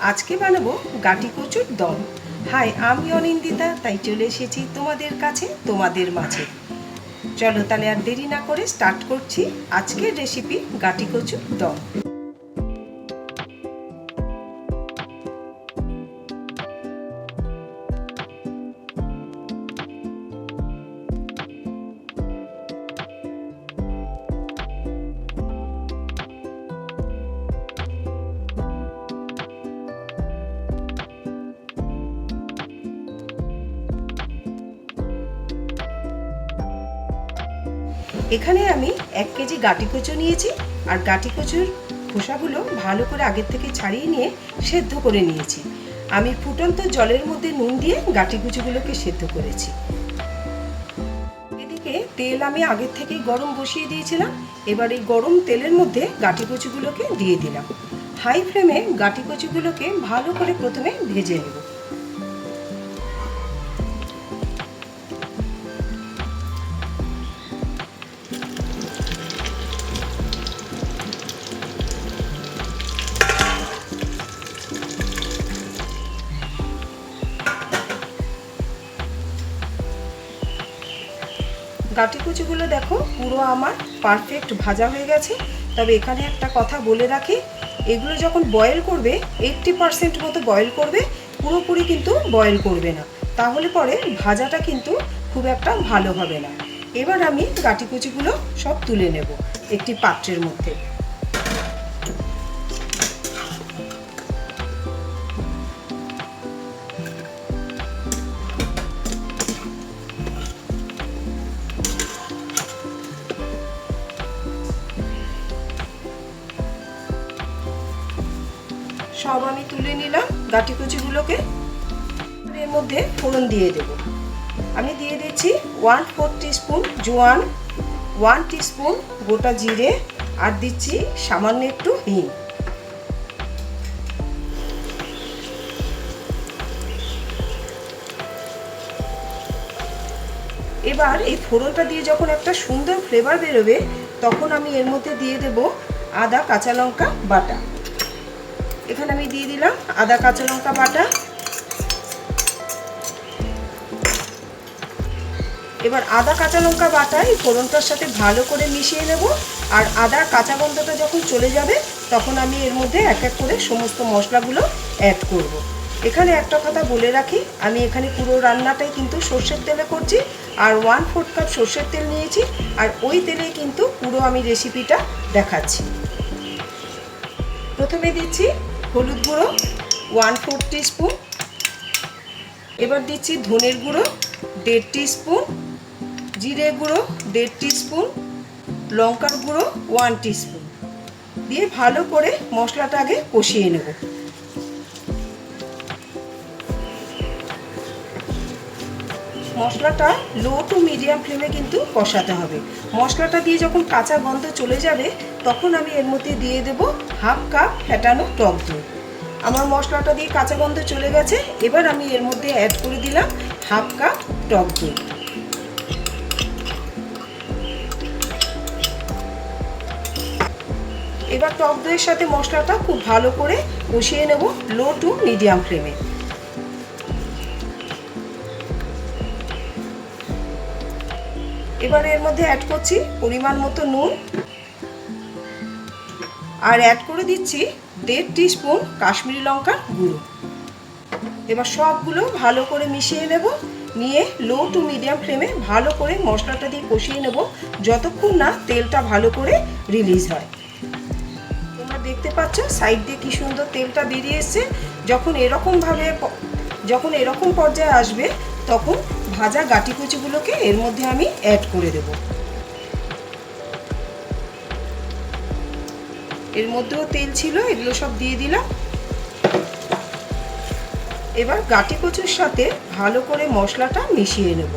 আজকে বানাবো গাটি কচুর দম। হাই, আমি অনিন্দিতা, তাই চলে এসেছি তোমাদের কাছে, তোমাদের মাঝে। চলো তাহলে আর দেরি না করে স্টার্ট করছি আজকের রেসিপি গাটি কচুর দম। এখানে আমি 1 কেজি গাটি কচু নিয়েছি, আর গাটি কচুর খোসাগুলো ভালো করে আগের থেকে ছাড়িয়ে নিয়ে সেদ্ধ করে নিয়েছি। আমি ফুটন্ত জলের মধ্যে নুন দিয়ে গাটি কচুগুলোকে সেদ্ধ করেছি। এদিকে তেল আমি আগের থেকেই গরম বসিয়ে দিয়েছিলাম। এবার এই গরম তেলের মধ্যে গাটি কচুগুলোকে দিয়ে দিলাম। হাই ফ্লেমে গাটি কচুগুলোকে ভালো করে প্রথমে ভেজে নেব। গাটি কচুগুলো দেখো পুরো আমার পারফেক্ট ভাজা হয়ে গেছে। তবে এখানে একটা কথা বলে রাখি, এগুলো যখন বয়েল করবে 80% মতো বয়েল করবে, পুরোপুরি কিন্তু বয়েল করবে না, তাহলে পরে ভাজাটা কিন্তু খুব একটা ভালো হবে না। এবার আমি গাটি কচুগুলো সব তুলে নেব একটি পাত্রের মধ্যে। সব আমি তুলে নিলাম গাটি কচুগুলোকে। এর মধ্যে ফোড়ন দিয়ে দেব। আমি দিয়ে দিচ্ছি 1/4 টিস্পুন জোয়ান, 1 টিস্পুন গোটা জিরে, আর দিচ্ছি সামান্য একটু হিং। এবার এই ফোড়নটা দিয়ে যখন একটা সুন্দর ফ্লেভার বেরোবে, তখন আমি এর মধ্যে দিয়ে দেব আদা কাঁচা লঙ্কা বাটা। এখানে আমি দিয়ে দিলাম আদা কাঁচা লঙ্কা বাটা। এবার আদা কাঁচা লঙ্কা বাটা এই ফোড়নটার সাথে ভালো করে মিশিয়ে নেব। আর আদার কাঁচা গন্ধটা যখন চলে যাবে, তখন আমি এর মধ্যে এক এক করে সমস্ত মশলাগুলো অ্যাড করব। এখানে একটা কথা বলে রাখি, আমি এখানে পুরো রান্নাটাই কিন্তু সর্ষের তেলে করছি, আর 1/4 কাপ সর্ষের তেল নিয়েছি, আর ওই তেলেই কিন্তু পুরো আমি রেসিপিটা দেখাচ্ছি। প্রথমে দিচ্ছি হলুদ গুঁড়ো 1/4 টিস্পুন। এবার দিচ্ছি ধনের গুঁড়ো 1.5 টিস্পুন, জিরে গুঁড়ো 1.5 টিস্পুন, লঙ্কার গুঁড়ো 1 টিস্পুন দিয়ে ভালো করে মশলাটা আগে কষিয়ে নেব। মশলাটা লো টু মিডিয়াম ফ্লেমে কিন্তু কষাতে হবে। মশলাটা দিয়ে যখন কাঁচা গন্ধ চলে যাবে, তখন আমি এর মধ্যে দিয়ে দেব 1/2 কাপ ফেটানো টক দই। আমার মশলাটা দিয়ে কাঁচা গন্ধ চলে গেছে। এবার আমি এর মধ্যে অ্যাড করে দিলাম 1/2 কাপ টক দই। এবার টক দইয়ের সাথে মশলাটা খুব ভালো করে কষিয়ে নেব লো টু মিডিয়াম ফ্লেমে। এবার এর মধ্যে অ্যাড করছি পরিমাণ মতো নুন, আর অ্যাড করে দিচ্ছি 1.5 টিস্পুন কাশ্মীরি লঙ্কার গুঁড়ো। এবার সবগুলো ভালো করে মিশিয়ে নেব, নিয়ে লো টু মিডিয়াম ফ্লেমে ভালো করে মশলাটা দিয়ে কষিয়ে নেব যতক্ষণ না তেলটা ভালো করে রিলিজ হয়। তোমরা দেখতে পাচ্ছ সাইড দিয়ে কি সুন্দর তেলটা বেরিয়ে এসছে। যখন এরকম পর্যায়ে আসবে, তখন ভাজা গাটি কচুগুলোকে এর মধ্যে আমি অ্যাড করে দেব। এর মধ্যেও তেল ছিল, এগুলো সব দিয়ে দিলাম। এবার গাটি কচুর সাথে ভালো করে মশলাটা মিশিয়ে নেব।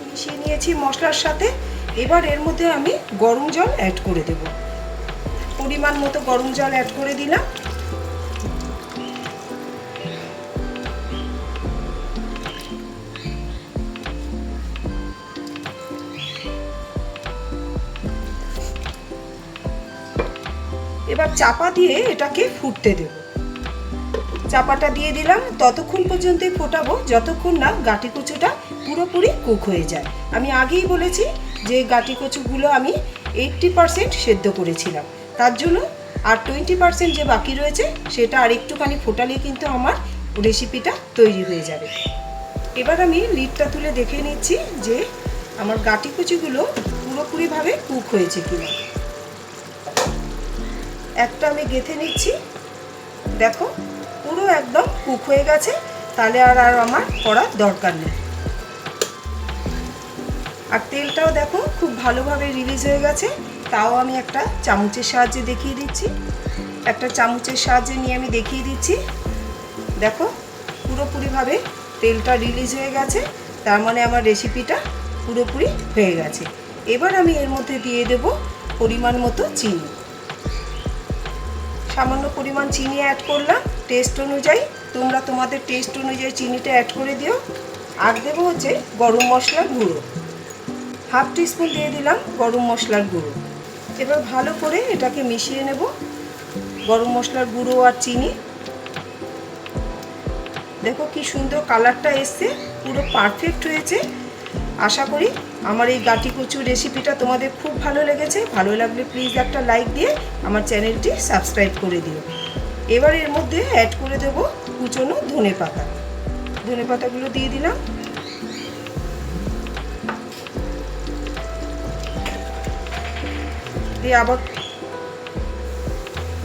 মিশিয়ে নিয়েছি মশলার সাথে। এবার এর মধ্যে আমি গরম জল অ্যাড করে দেব। পরিমাণ মতো গরম জল অ্যাড করে দিলাম। এবার চাপা দিয়ে এটাকে ফুটতে দেব। চাপাটা দিয়ে দিলাম, ততক্ষণ পর্যন্তই ফোটাবো যতক্ষণ না গাঁটি কচুটা পুরোপুরি কুক হয়ে যায়। আমি আগেই বলেছি যে গাঁটি কচুগুলো আমি 80% সেদ্ধ করেছিলাম, তার জন্য আর 20% যে বাকি রয়েছে সেটা আর একটুখানি ফোটালে কিন্তু আমার রেসিপিটা তৈরি হয়ে যাবে। এবার আমি লিডটা তুলে দেখে নিচ্ছি যে আমার গাঁটি কচুগুলো পুরোপুরিভাবে কুক হয়েছে কিনা। একটা আমি গেঁথে নিচ্ছি, দেখো পুরো একদম কুক হয়ে গেছে, তাহলে আর আমার করার দরকার নেই। আর তেলটাও দেখো খুব ভালোভাবে রিলিজ হয়ে গেছে, তাও আমি একটা চামচের সাহায্যে দেখিয়ে দিচ্ছি। একটা চামচের সাহায্যে নিয়ে আমি দেখিয়ে দিচ্ছি, দেখো পুরোপুরিভাবে তেলটা রিলিজ হয়ে গেছে, তার মানে আমার রেসিপিটা পুরোপুরি হয়ে গেছে। এবার আমি এর মধ্যে দিয়ে দেব পরিমাণ মতো চিনি। সামান্য পরিমাণ চিনি অ্যাড করলাম টেস্ট অনুযায়ী, তোমরা তোমাদের টেস্ট অনুযায়ী চিনিটা অ্যাড করে দিও। আর দেবো হচ্ছে গরম মশলার গুঁড়ো, 1/2 টিস্পুন দিয়ে দিলাম গরম মশলার গুঁড়ো। এবার ভালো করে এটাকে মিশিয়ে নেব, গরম মশলার গুঁড়ো আর চিনি। দেখো কি সুন্দর কালারটা এসছে, পুরো পারফেক্ট হয়েছে। আশা করি আমার এই গাঁটি কচুর রেসিপিটা তোমাদের খুব ভালো লেগেছে। ভালো লাগলে প্লিজ একটা লাইক দিয়ে আমার চ্যানেলটি সাবস্ক্রাইব করে দিও। এবার এর মধ্যে অ্যাড করে দেব কুচনো ধনেপাতা। ধনেপাতাগুলো দিয়ে দিলাম,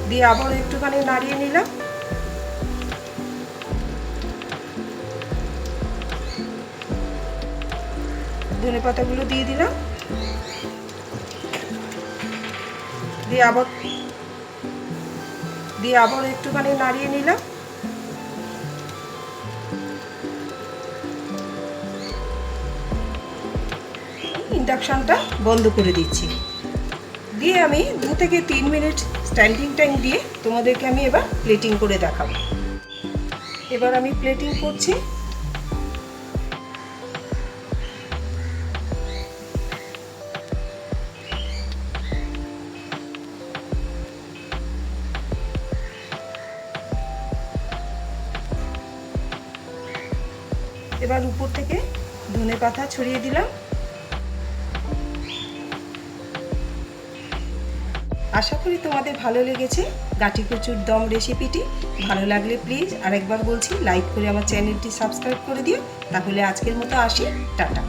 দিয়ে আবার একটুখানি নাড়িয়ে নিলাম। ধনেপাতাগুলো দিয়ে দিলাম, দিয়ে আবার একটুখানি নাড়িয়ে নিলাম। ইন্ডাকশনটা বন্ধ করে দিচ্ছি, দিয়ে আমি 2 থেকে 3 মিনিট স্ট্যান্ডিং টাইম দিয়ে তোমাদেরকে আমি এবার প্লেটিং করে দেখাবো। এবার আমি প্লেটিং করছি। এবার উপর থেকে ধনেপাতা ছড়িয়ে দিলাম। আশা করি তোমাদের ভালো লেগেছে গাঁটি কচুর দম রেসিপিটি। ভালো লাগলে প্লিজ আরেকবার বলছি লাইক করে আমার চ্যানেলটি সাবস্ক্রাইব করে দিও। তাহলে আজকের মতো আসি, টাটা।